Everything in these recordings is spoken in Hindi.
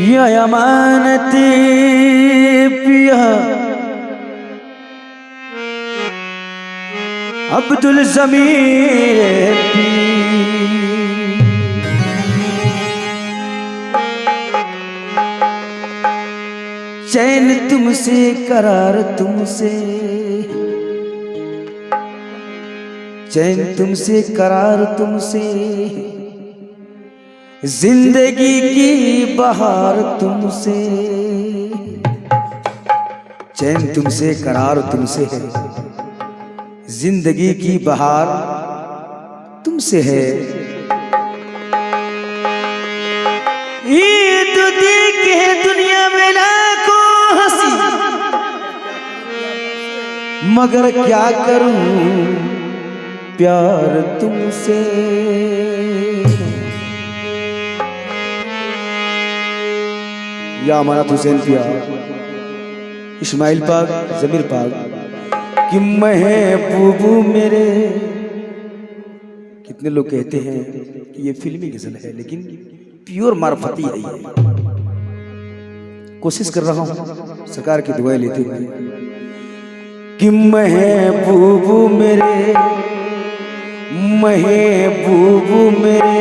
या अमानती पिया अब्दुल ज़मीर पी चैन तुमसे करार तुमसे, चैन तुमसे करार तुमसे, जिंदगी की बहार तुमसे। चैन तुमसे करार तुमसे है, जिंदगी की बहार तुमसे है। ईद दी है दुनिया में लाखों हंसी, मगर क्या करूं प्यार तुमसे। या अमानत हुसैन पिया, इस्माइल पाक, ज़मीर पाक कि महबूबू मेरे। कितने लोग कहते हैं कि ये फिल्मी गजल है, लेकिन प्योर मार्फती है ये। कोशिश कर रहा हूं सरकार की दुआएं लेते हुए कि महबूबू मेरे, महबूबू मेरे,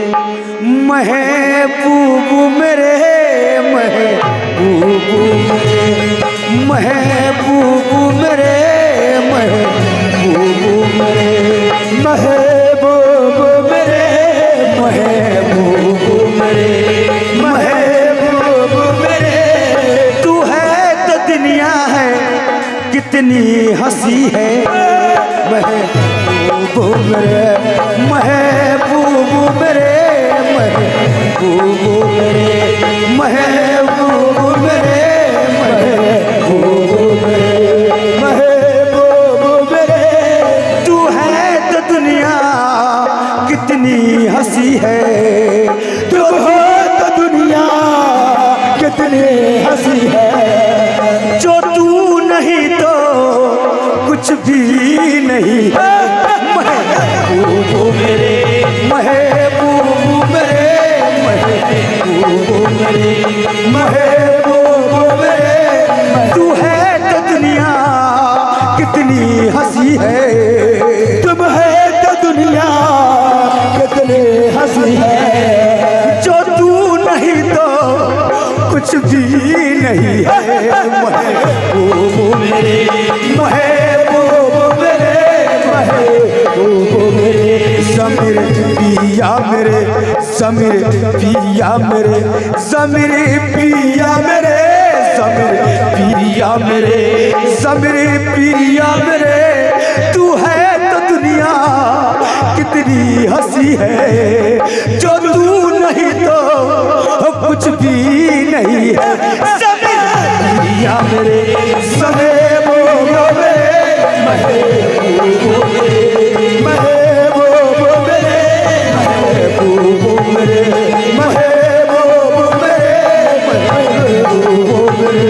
महबूबू मेरे, महबूबू मेरे, महबूबू मेरे, महबूबू मेरे, महबूबू मेरे, महबूबू मेरे, महबूबू मेरे। तू है तो दुनिया है कितनी हंसी है, महबूबू मेरे, महबूबू मेरे, महबूबू मेरे, महबूबू मेरे, महबूबू मेरे, महबूबू मेरे। तू है तो दुनिया कितनी हंसी है, तू हो तो दुनिया कितनी हंसी है। जो तू नहीं तो कुछ भी नहीं है। महबूबू मेरे, महबूबू मेरे, महबूबू मेरे, महबूबू मेरे। तू है तो दुनिया कितनी हंसी है, तुम है तो दुनिया कितनी हंसी है। जो तू नहीं तो कुछ भी नहीं है। महबूबू मेरे, महबूबू मेरे, महबूबू मेरे। ज़मीर पिया मेरे, ज़मीर पिया मेरे, ज़मीर पिया मेरे, ज़मीर पिया मेरे, ज़मीर पिया मेरे। तू है तो दुनिया कितनी हंसी है, जो तू नहीं तो कुछ भी नहीं है। ज़मीर पिया मेरे, महबूबू मेरे, महबूबू मेरे, महबूबू मेरे, महबूबू मेरे, महबूबू मेरे,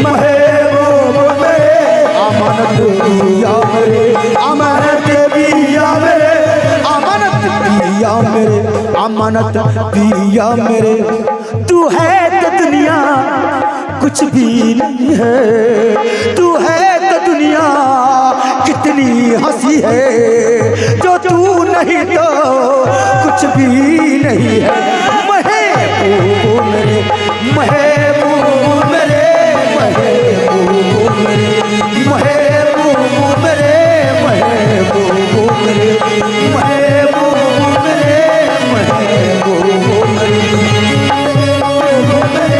महबूबू मेरे। अमानत पिया मेरे, अमानत पिया मेरे, अमानत पिया मेरे, अमानत पिया मेरे। तू है तो दुनिया कुछ भी नहीं है, तू है तो दुनिया कितनी हंसी है। जो तू नहीं तो कुछ भी नहीं है। महबूबू मेरे, महबूबू मेरे, महबूबू मेरे, महबूबू मेरे, महबूबू मेरे, महबूबू मेरे, महबूबू मेरे, महबूबू मेरे।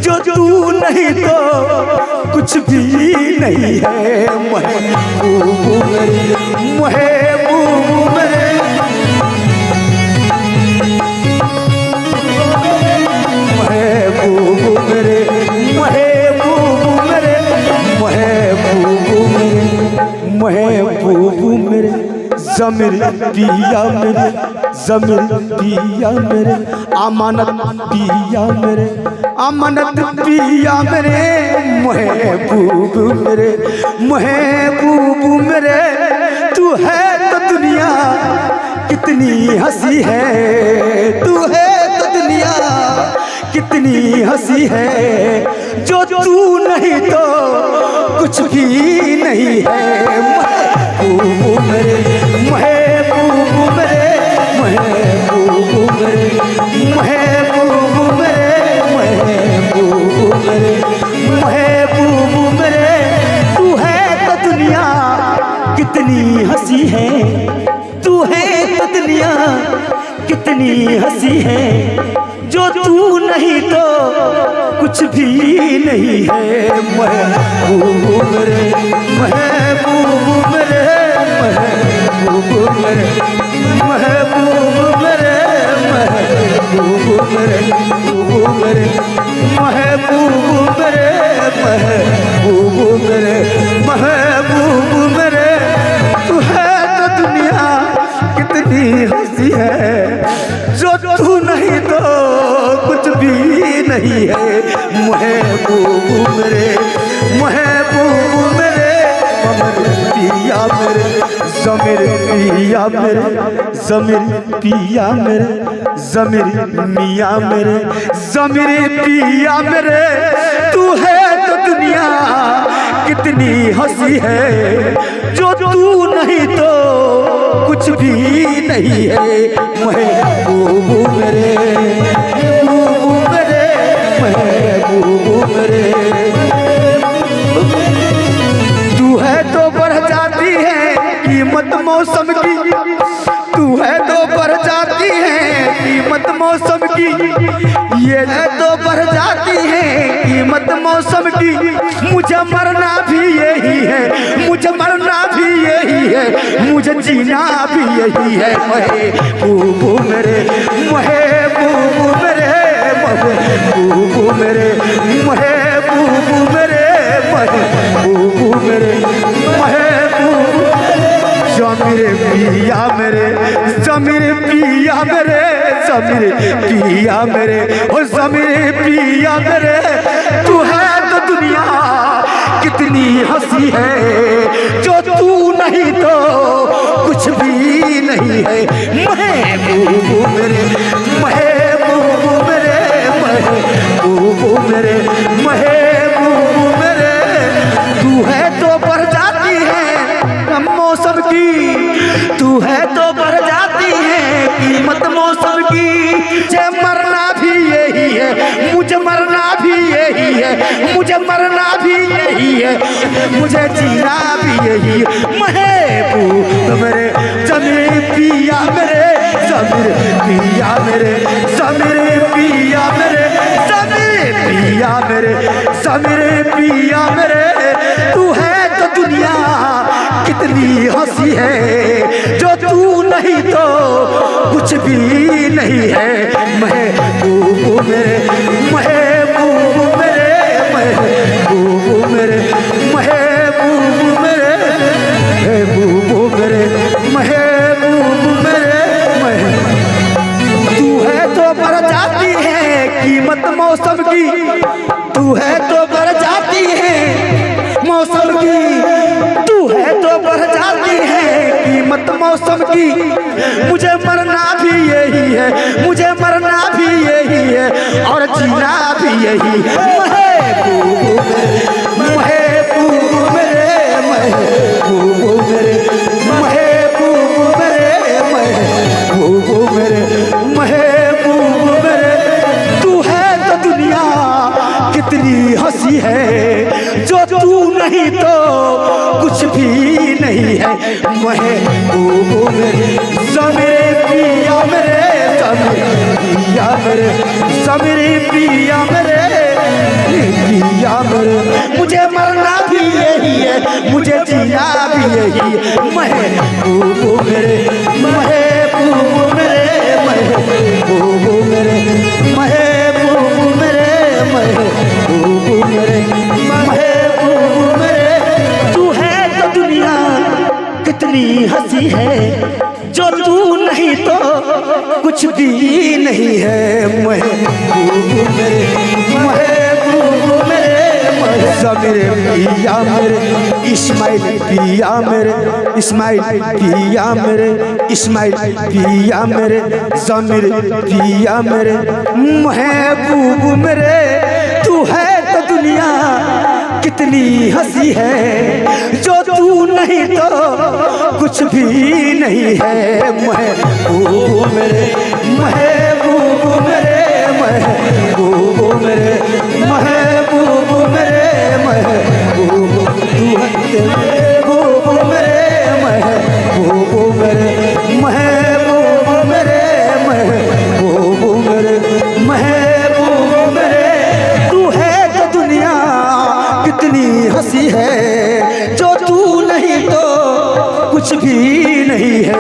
जो तू नहीं तो कुछ भी नहीं है। महबूब मेरे, महबूब मेरे, महबूब मेरे, महबूब मेरे, महबूब मेरे, महबूब मेरे, ज़मीर पिया मेरे, ज़मीर पिया मेरे, अमानत पिया मेरे, अमानत पिया मेरे, महबूब मेरे, महबूब मेरे। तू है तो दुनिया कितनी हंसी है, तू है तो दुनिया कितनी हंसी है। जो तू नहीं तो कुछ भी नहीं है। महबूब मेरे, महबूब मेरे, महबूब मेरे, महबूब मेरे, महबूब मेरे, महबूब मेरे। तू है तो दुनिया कितनी हंसी है, तू है तो दुनिया कितनी हंसी है। जो तू नहीं तो कुछ भी नहीं है। महबूब मेरे, महबूब मेरे, महबूब मेरे, महबूब मेरे, महबूब मेरे, महबूब मेरे, महबूब मेरे, महबूब मेरे, महबूब मेरे। तू है तो दुनिया कितनी हंसी है। जो तू नहीं तो कुछ भी नहीं है। महबूब मेरे, महबूब मेरे, पिया मेरे, ज़मीर पिया मेरे, ज़मीर पिया मेरे, ज़मीर मियाँ मेरे, ज़मीर पिया मेरे। तू है तो दुनिया कितनी हंसी है। जो तू नहीं तो कुछ भी नहीं है। महबूब मेरे, महबूब मेरे, महबूब मेरे। तू है तो बढ़ जाती है कीमत मौसम की, तू है तो बढ़ जाती है कीमत मौसम की। ये है तो बढ़ जाती है कीमत मौसम की। मुझे मरना भी यही है, मुझे मरना भी यही है, मुझे जीना भी यही है। महबूब मेरे, महबूब मेरे, महबूब मेरे, महबूब मेरे, महबूब मेरे, महबूब। ज़मीर पिया मेरे, ज़मीर पिया मेरे, ज़मीर पिया मेरे, ओ ज़मीर पिया मेरे। तू है तो दुनिया कितनी हंसी है। जो तू नहीं तो कुछ भी नहीं है। महबूब मेरे, महबूब मेरे, महबूब मेरे, महबूब मेरे। तू है तो बढ़ जाती है मौसम की, तू है तो बढ़ जाती है कीमत मौसम की। मुझे मरना भी यही है, मुझे मरना भी यही है, मुझे मरना भी यही है, मुझे जीना भी यही है। महबूब मेरे, ज़मीर पिया मेरे, ज़मीर पिया मेरे, ज़मीर पिया मेरे, ज़मीर पिया मेरे, ज़मीर पिया मेरे। तू है तो दुनिया कितनी हंसी है। जो तू नहीं तो कुछ भी नहीं है। महबूब मेरे, महबूब मेरे, महबूब मेरे, महबूब मेरे, महबूब मेरे, महबूब मेरे। तू है तो बढ़ जाती है कीमत मौसम की, तू है तो बढ़ जाती है मौसम की। तू है तो बढ़ जाती है कीमत मौसम की। मुझे मरना भी यही है, मुझे मरना भी यही है, और जीना भी यही है। महबूब मेरे, महबूब मेरे, महबूब मेरे, महबूब मेरे, महबूब मेरे। तू है तो दुनिया कितनी हंसी है। जो तू नहीं तो कुछ भी नहीं है। महबूब मेरे, ज़मीर पिया मेरे, ज़मीर पिया मेरे, ज़मीर पिया मेरे, यही महबूब मेरे, महबूब मेरे, महबूब मेरे, महबूब मेरे, महबूब मेरे, महबूब मेरे। तू है तो दुनिया कितनी हंसी है, जो तू नहीं तो कुछ भी नहीं है। महबूब मेरे, महबूब मेरे, मेरे पिया मेरे, इस्माइल पिया मेरे, इस्माइल पिया मेरे, इस्माइल पिया मेरे, ज़मीर पिया मेरे, महबूब मेरे। तू है तो दुनिया कितनी हंसी है, जो तू नहीं तो कुछ भी नहीं है। महबूब मेरे, महबूब मेरे, महबूब मेरे, महबूब मेरे, महबूब तू है महबूब मेरे, महबूब मेरे, महबूब मेरे, महबूब मेरे, महबूब मेरे। तू है तो दुनिया कितनी हंसी है, जो तू नहीं तो कुछ भी नहीं है।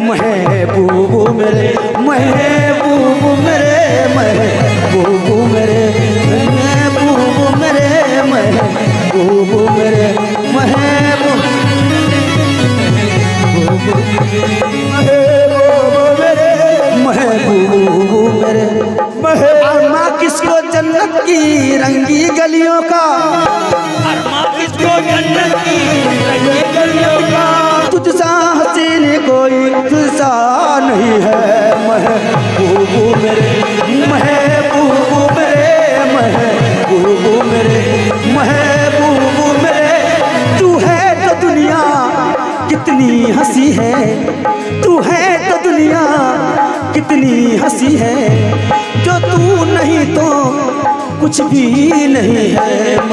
महबूब मेरे, महबूब मेरे, महबूब मेरे, महबूब मेरे, महबूब मेरे, महबूब मेरे, अरमा किसको जन्नत की रंगी गलियों का, अरमा किसको जन्नत की रंगी गलियों का, तुझसा हसीन कोई तुझसा नहीं है। महबूब मेरे, महबूब मेरे, महबूब मेरे, महबूब मेरे। तू है तो दुनिया कितनी हंसी है, तू है तो दुनिया कितनी हंसी है, जो तू नहीं तो कुछ भी नहीं है।